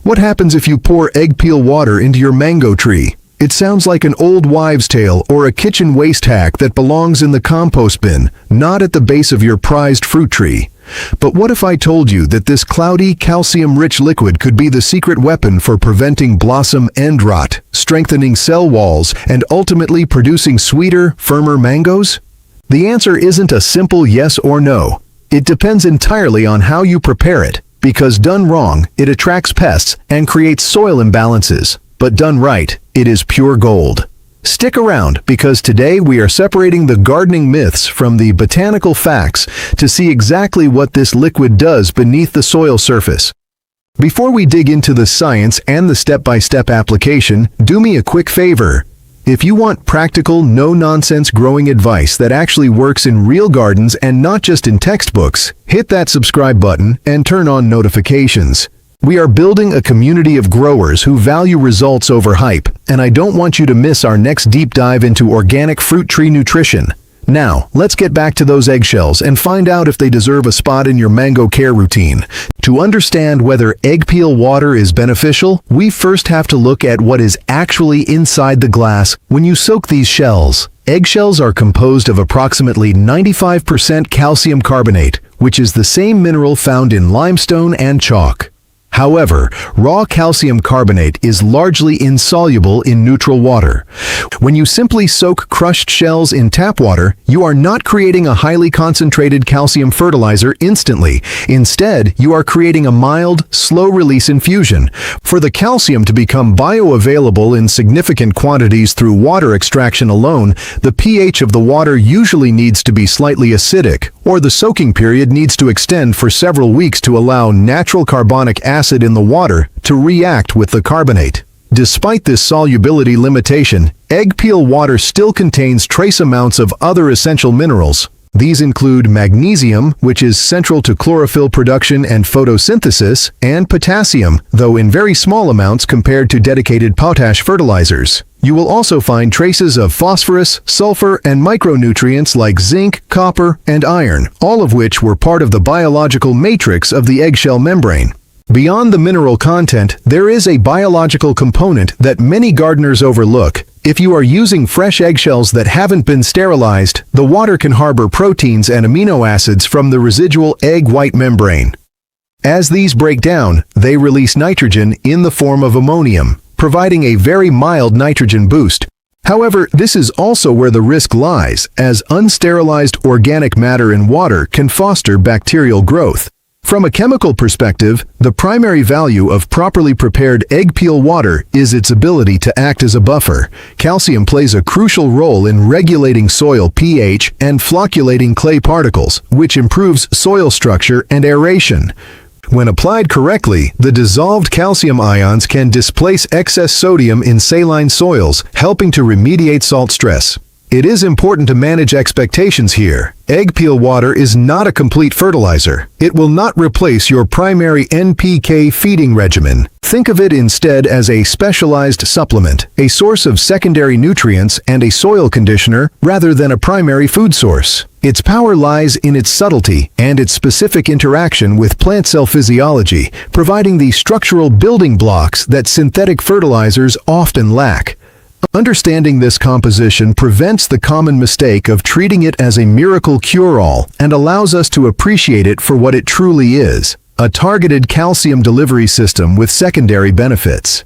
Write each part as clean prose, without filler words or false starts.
What happens if you pour egg peel water into your mango tree? It sounds like an old wives' tale or a kitchen waste hack that belongs in the compost bin, not at the base of your prized fruit tree. But what if I told you that this cloudy, calcium-rich liquid could be the secret weapon for preventing blossom end rot, strengthening cell walls, and ultimately producing sweeter, firmer mangoes? The answer isn't a simple yes or no. It depends entirely on how you prepare it, because done wrong, it attracts pests and creates soil imbalances. But done right, it is pure gold. Stick around, because today we are separating the gardening myths from the botanical facts to see exactly what this liquid does beneath the soil surface. Before we dig into the science and the step-by-step application, do me a quick favor. If you want practical, no-nonsense growing advice that actually works in real gardens and not just in textbooks, hit that subscribe button and turn on notifications. We are building a community of growers who value results over hype, and I don't want you to miss our next deep dive into organic fruit tree nutrition. Now, let's get back to those eggshells and find out if they deserve a spot in your mango care routine. To understand whether egg peel water is beneficial, we first have to look at what is actually inside the glass when you soak these shells. Eggshells are composed of approximately 95% calcium carbonate, which is the same mineral found in limestone and chalk. However, raw calcium carbonate is largely insoluble in neutral water. When you simply soak crushed shells in tap water, you are not creating a highly concentrated calcium fertilizer instantly. Instead, you are creating a mild, slow-release infusion. For the calcium to become bioavailable in significant quantities through water extraction alone, the pH of the water usually needs to be slightly acidic, or the soaking period needs to extend for several weeks to allow natural carbonic acid in the water to react with the carbonate. Despite this solubility limitation, egg peel water still contains trace amounts of other essential minerals. These include magnesium, which is central to chlorophyll production and photosynthesis, and potassium, though in very small amounts compared to dedicated potash fertilizers. You will also find traces of phosphorus, sulfur, and micronutrients like zinc, copper, and iron, all of which were part of the biological matrix of the eggshell membrane. Beyond the mineral content, there is a biological component that many gardeners overlook. If you are using fresh eggshells that haven't been sterilized, the water can harbor proteins and amino acids from the residual egg white membrane. As these break down, they release nitrogen in the form of ammonium, providing a very mild nitrogen boost. However, this is also where the risk lies, as unsterilized organic matter in water can foster bacterial growth. From a chemical perspective, the primary value of properly prepared egg peel water is its ability to act as a buffer. Calcium plays a crucial role in regulating soil pH and flocculating clay particles, which improves soil structure and aeration. When applied correctly, the dissolved calcium ions can displace excess sodium in saline soils, helping to remediate salt stress. It is important to manage expectations here. Egg peel water is not a complete fertilizer. It will not replace your primary NPK feeding regimen. Think of it instead as a specialized supplement, a source of secondary nutrients and a soil conditioner rather than a primary food source. Its power lies in its subtlety and its specific interaction with plant cell physiology, providing the structural building blocks that synthetic fertilizers often lack. Understanding this composition prevents the common mistake of treating it as a miracle cure-all and allows us to appreciate it for what it truly is, a targeted calcium delivery system with secondary benefits.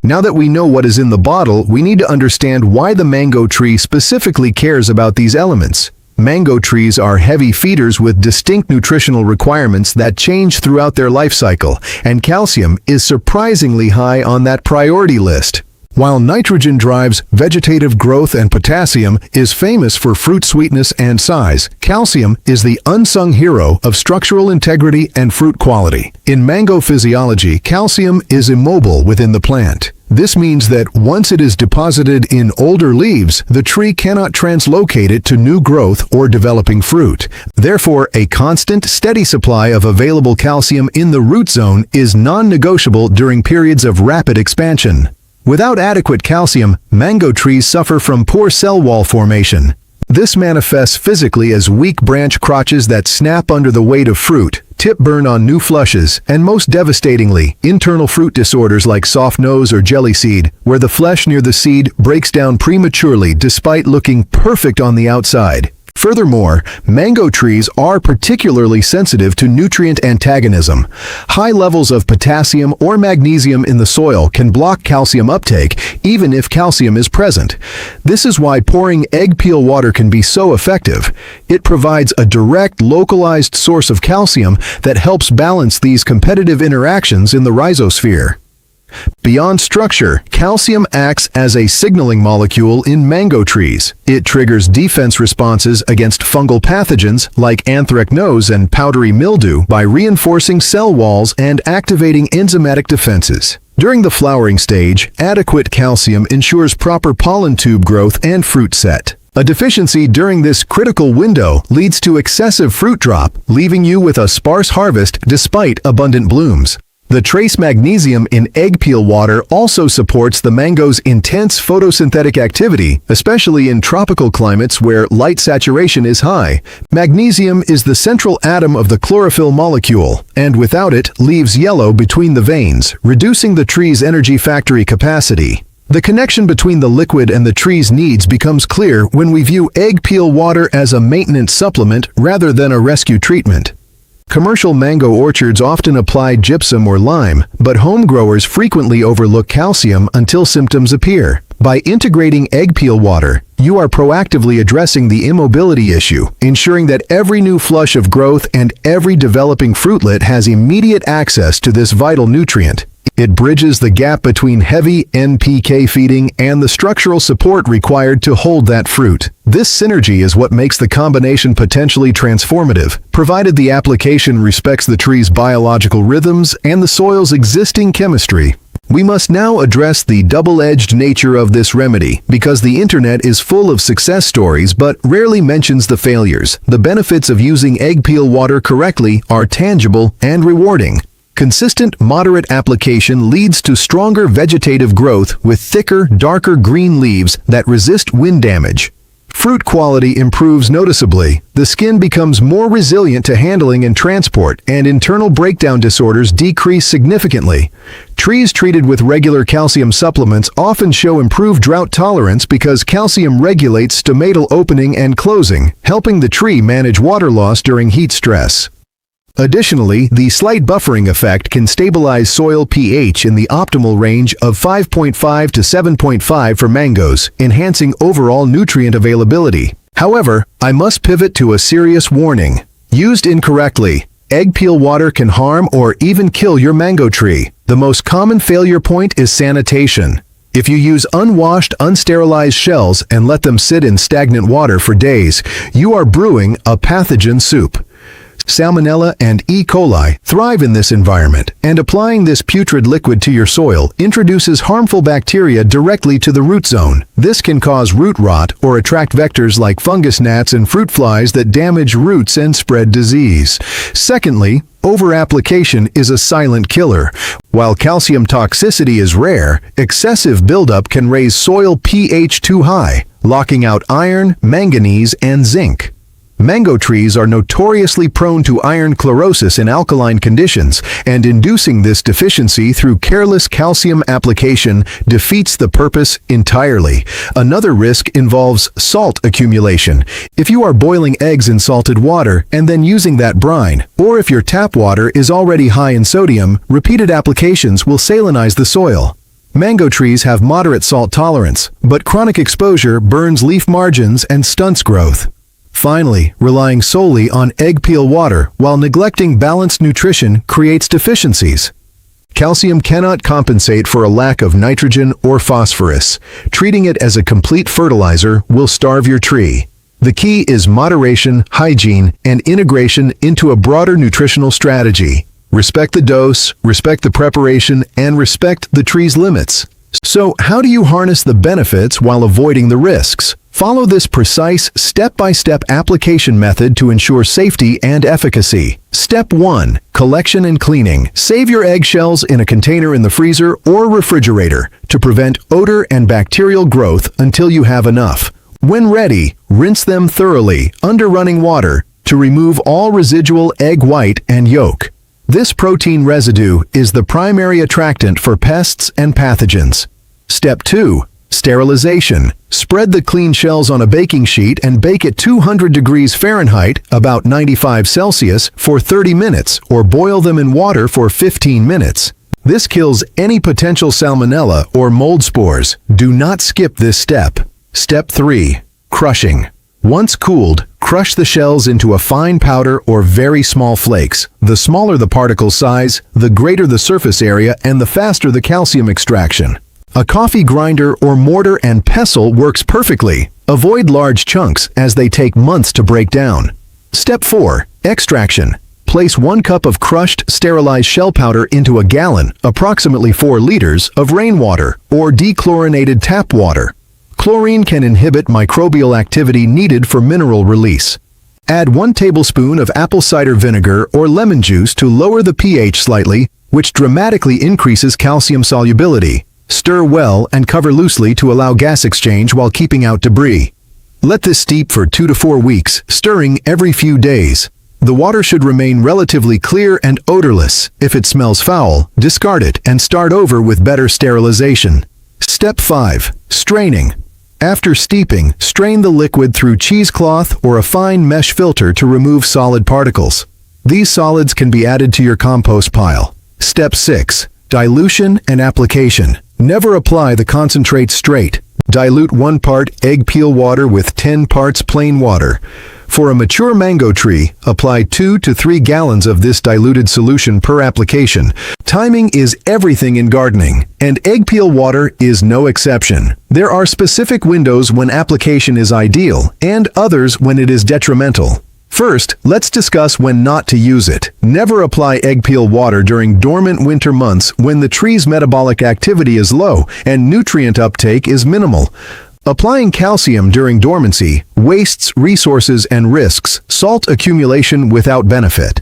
Now that we know what is in the bottle, we need to understand why the mango tree specifically cares about these elements. Mango trees are heavy feeders with distinct nutritional requirements that change throughout their life cycle, and calcium is surprisingly high on that priority list. While nitrogen drives vegetative growth and potassium is famous for fruit sweetness and size, calcium is the unsung hero of structural integrity and fruit quality. In mango physiology, calcium is immobile within the plant. This means that once it is deposited in older leaves, the tree cannot translocate it to new growth or developing fruit. Therefore, a constant, steady supply of available calcium in the root zone is non-negotiable during periods of rapid expansion. Without adequate calcium, mango trees suffer from poor cell wall formation. This manifests physically as weak branch crotches that snap under the weight of fruit, tip burn on new flushes, and most devastatingly, internal fruit disorders like soft nose or jelly seed, where the flesh near the seed breaks down prematurely despite looking perfect on the outside. Furthermore, mango trees are particularly sensitive to nutrient antagonism. High levels of potassium or magnesium in the soil can block calcium uptake, even if calcium is present. This is why pouring egg peel water can be so effective. It provides a direct, localized source of calcium that helps balance these competitive interactions in the rhizosphere. Beyond structure, calcium acts as a signaling molecule in mango trees. It triggers defense responses against fungal pathogens like anthracnose and powdery mildew by reinforcing cell walls and activating enzymatic defenses. During the flowering stage, adequate calcium ensures proper pollen tube growth and fruit set. A deficiency during this critical window leads to excessive fruit drop, leaving you with a sparse harvest despite abundant blooms. The trace magnesium in egg peel water also supports the mango's intense photosynthetic activity, especially in tropical climates where light saturation is high. Magnesium is the central atom of the chlorophyll molecule, and without it, leaves yellow between the veins, reducing the tree's energy factory capacity. The connection between the liquid and the tree's needs becomes clear when we view egg peel water as a maintenance supplement rather than a rescue treatment. Commercial mango orchards often apply gypsum or lime, but home growers frequently overlook calcium until symptoms appear. By integrating egg peel water, you are proactively addressing the immobility issue, ensuring that every new flush of growth and every developing fruitlet has immediate access to this vital nutrient. It bridges the gap between heavy NPK feeding and the structural support required to hold that fruit. This synergy is what makes the combination potentially transformative, provided the application respects the tree's biological rhythms and the soil's existing chemistry. We must now address the double-edged nature of this remedy, because the internet is full of success stories but rarely mentions the failures. The benefits of using egg peel water correctly are tangible and rewarding. Consistent, moderate application leads to stronger vegetative growth with thicker, darker green leaves that resist wind damage. Fruit quality improves noticeably, the skin becomes more resilient to handling and transport, and internal breakdown disorders decrease significantly. Trees treated with regular calcium supplements often show improved drought tolerance because calcium regulates stomatal opening and closing, helping the tree manage water loss during heat stress. Additionally, the slight buffering effect can stabilize soil pH in the optimal range of 5.5 to 7.5 for mangoes, enhancing overall nutrient availability. However, I must pivot to a serious warning. Used incorrectly, egg peel water can harm or even kill your mango tree. The most common failure point is sanitation. If you use unwashed, unsterilized shells and let them sit in stagnant water for days, you are brewing a pathogen soup. Salmonella and E. coli thrive in this environment, and applying this putrid liquid to your soil introduces harmful bacteria directly to the root zone. This can cause root rot or attract vectors like fungus gnats and fruit flies that damage roots and spread disease. Secondly, over-application is a silent killer. While calcium toxicity is rare, excessive buildup can raise soil pH too high, locking out iron, manganese, and zinc. Mango trees are notoriously prone to iron chlorosis in alkaline conditions, and inducing this deficiency through careless calcium application defeats the purpose entirely. Another risk involves salt accumulation. If you are boiling eggs in salted water and then using that brine, or if your tap water is already high in sodium, repeated applications will salinize the soil. Mango trees have moderate salt tolerance, but chronic exposure burns leaf margins and stunts growth. Finally, relying solely on egg peel water while neglecting balanced nutrition creates deficiencies. Calcium cannot compensate for a lack of nitrogen or phosphorus. Treating it as a complete fertilizer will starve your tree. The key is moderation, hygiene, and integration into a broader nutritional strategy. Respect the dose, respect the preparation, and respect the tree's limits. So, how do you harness the benefits while avoiding the risks? Follow this precise, step-by-step application method to ensure safety and efficacy. Step 1. Collection and cleaning. Save your eggshells in a container in the freezer or refrigerator to prevent odor and bacterial growth until you have enough. When ready, rinse them thoroughly under running water to remove all residual egg white and yolk. This protein residue is the primary attractant for pests and pathogens. Step 2. Sterilization. Spread the clean shells on a baking sheet and bake at 200 degrees Fahrenheit, about 95 Celsius, for 30 minutes, or boil them in water for 15 minutes. This kills any potential salmonella or mold spores. Do not skip this step. Step 3. Crushing. Once cooled, crush the shells into a fine powder or very small flakes. The smaller the particle size, the greater the surface area and the faster the calcium extraction. A coffee grinder or mortar and pestle works perfectly. Avoid large chunks as they take months to break down. Step 4. Extraction. Place 1 cup of crushed, sterilized shell powder into a gallon, approximately 4 liters, of rainwater or dechlorinated tap water. Chlorine can inhibit microbial activity needed for mineral release. Add 1 tablespoon of apple cider vinegar or lemon juice to lower the pH slightly, which dramatically increases calcium solubility. Stir well and cover loosely to allow gas exchange while keeping out debris. Let this steep for 2 to 4 weeks, stirring every few days. The water should remain relatively clear and odorless. If it smells foul, discard it and start over with better sterilization. Step 5. Straining. After steeping, strain the liquid through cheesecloth or a fine mesh filter to remove solid particles. These solids can be added to your compost pile. Step 6. Dilution and application. Never apply the concentrate straight. Dilute 1 part egg peel water with 10 parts plain water. For a mature mango tree, apply 2 to 3 gallons of this diluted solution per application. Timing is everything in gardening, and egg peel water is no exception. There are specific windows when application is ideal, and others when it is detrimental. First, let's discuss when not to use it. Never apply egg peel water during dormant winter months when the tree's metabolic activity is low and nutrient uptake is minimal. Applying calcium during dormancy wastes resources and risks salt accumulation without benefit.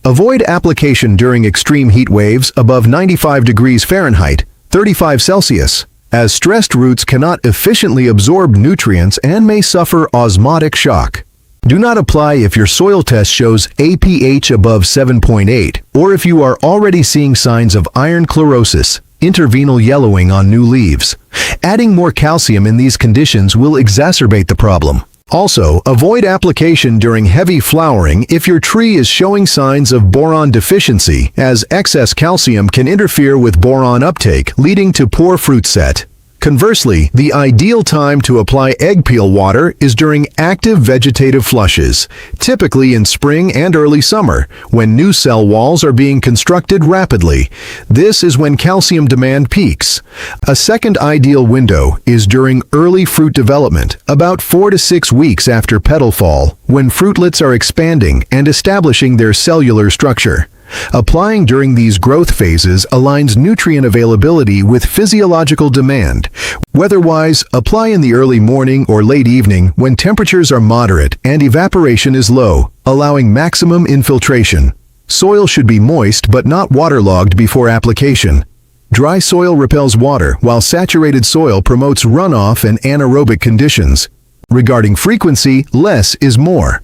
Avoid application during extreme heat waves above 95 degrees Fahrenheit, 35 Celsius, as stressed roots cannot efficiently absorb nutrients and may suffer osmotic shock. Do not apply if your soil test shows APH above 7.8 or if you are already seeing signs of iron chlorosis, intervenal yellowing on new leaves. Adding more calcium in these conditions will exacerbate the problem. Also, avoid application during heavy flowering if your tree is showing signs of boron deficiency, as excess calcium can interfere with boron uptake, leading to poor fruit set. Conversely, the ideal time to apply egg peel water is during active vegetative flushes, typically in spring and early summer, when new cell walls are being constructed rapidly. This is when calcium demand peaks. A second ideal window is during early fruit development, about 4 to 6 weeks after petal fall, when fruitlets are expanding and establishing their cellular structure. Applying during these growth phases aligns nutrient availability with physiological demand. Weather-wise, apply in the early morning or late evening when temperatures are moderate and evaporation is low, allowing maximum infiltration. Soil should be moist but not waterlogged before application. Dry soil repels water, while saturated soil promotes runoff and anaerobic conditions. Regarding frequency, less is more.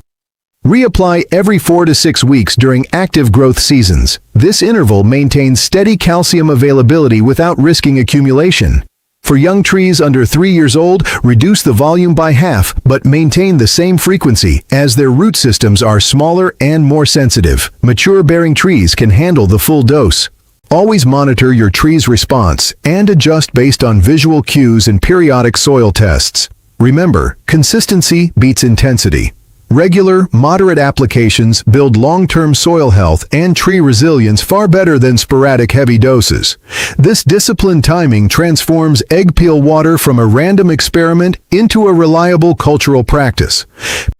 Reapply every 4 to 6 weeks during active growth seasons. This interval maintains steady calcium availability without risking accumulation. For young trees under 3 years old, reduce the volume by half but maintain the same frequency, as their root systems are smaller and more sensitive. Mature bearing trees can handle the full dose. Always monitor your tree's response and adjust based on visual cues and periodic soil tests. Remember, consistency beats intensity. Regular, moderate applications build long-term soil health and tree resilience far better than sporadic heavy doses. This disciplined timing transforms egg peel water from a random experiment into a reliable cultural practice.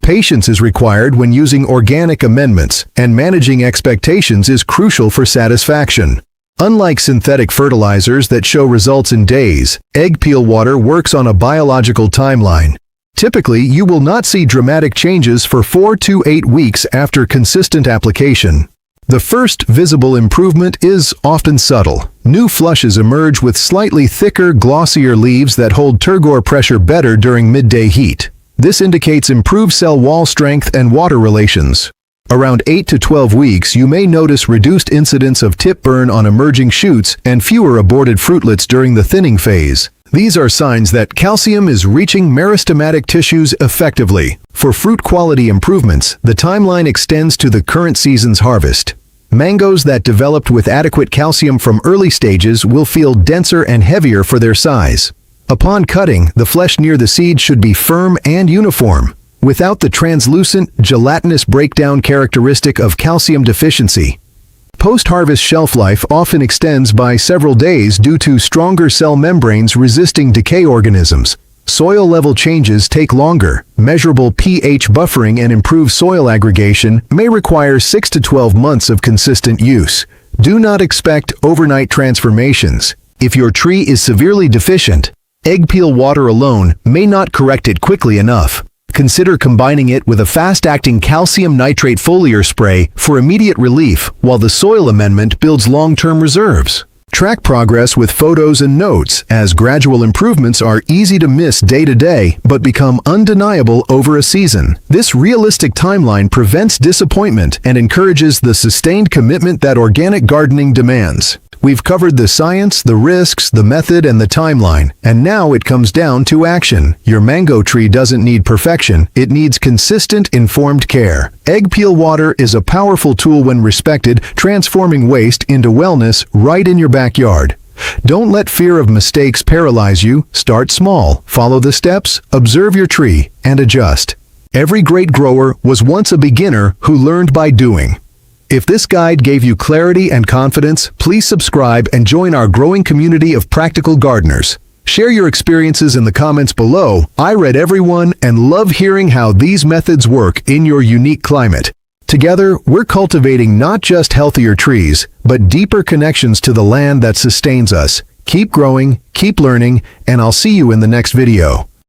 Patience is required when using organic amendments, and managing expectations is crucial for satisfaction. Unlike synthetic fertilizers that show results in days, egg peel water works on a biological timeline. Typically, you will not see dramatic changes for 4 to 8 weeks after consistent application. The first visible improvement is often subtle. New flushes emerge with slightly thicker, glossier leaves that hold turgor pressure better during midday heat. This indicates improved cell wall strength and water relations. Around 8 to 12 weeks, you may notice reduced incidence of tip burn on emerging shoots and fewer aborted fruitlets during the thinning phase. These are signs that calcium is reaching meristematic tissues effectively. For fruit quality improvements, the timeline extends to the current season's harvest. Mangoes that developed with adequate calcium from early stages will feel denser and heavier for their size. Upon cutting, the flesh near the seed should be firm and uniform, without the translucent, gelatinous breakdown characteristic of calcium deficiency. Post-harvest shelf life often extends by several days due to stronger cell membranes resisting decay organisms. Soil level changes take longer. Measurable pH buffering and improved soil aggregation may require 6 to 12 months of consistent use. Do not expect overnight transformations. If your tree is severely deficient, egg peel water alone may not correct it quickly enough. Consider combining it with a fast-acting calcium nitrate foliar spray for immediate relief while the soil amendment builds long-term reserves. Track progress with photos and notes, as gradual improvements are easy to miss day to day but become undeniable over a season. This realistic timeline prevents disappointment and encourages the sustained commitment that organic gardening demands. We've covered the science, the risks, the method, and the timeline, and now it comes down to action. Your mango tree doesn't need perfection, it needs consistent, informed care. Egg peel water is a powerful tool when respected, transforming waste into wellness right in your backyard. Don't let fear of mistakes paralyze you. Start small, follow the steps, observe your tree, and adjust. Every great grower was once a beginner who learned by doing. If this guide gave you clarity and confidence, please subscribe and join our growing community of practical gardeners. Share your experiences in the comments below. I read every one and love hearing how these methods work in your unique climate. Together, we're cultivating not just healthier trees, but deeper connections to the land that sustains us. Keep growing, keep learning, and I'll see you in the next video.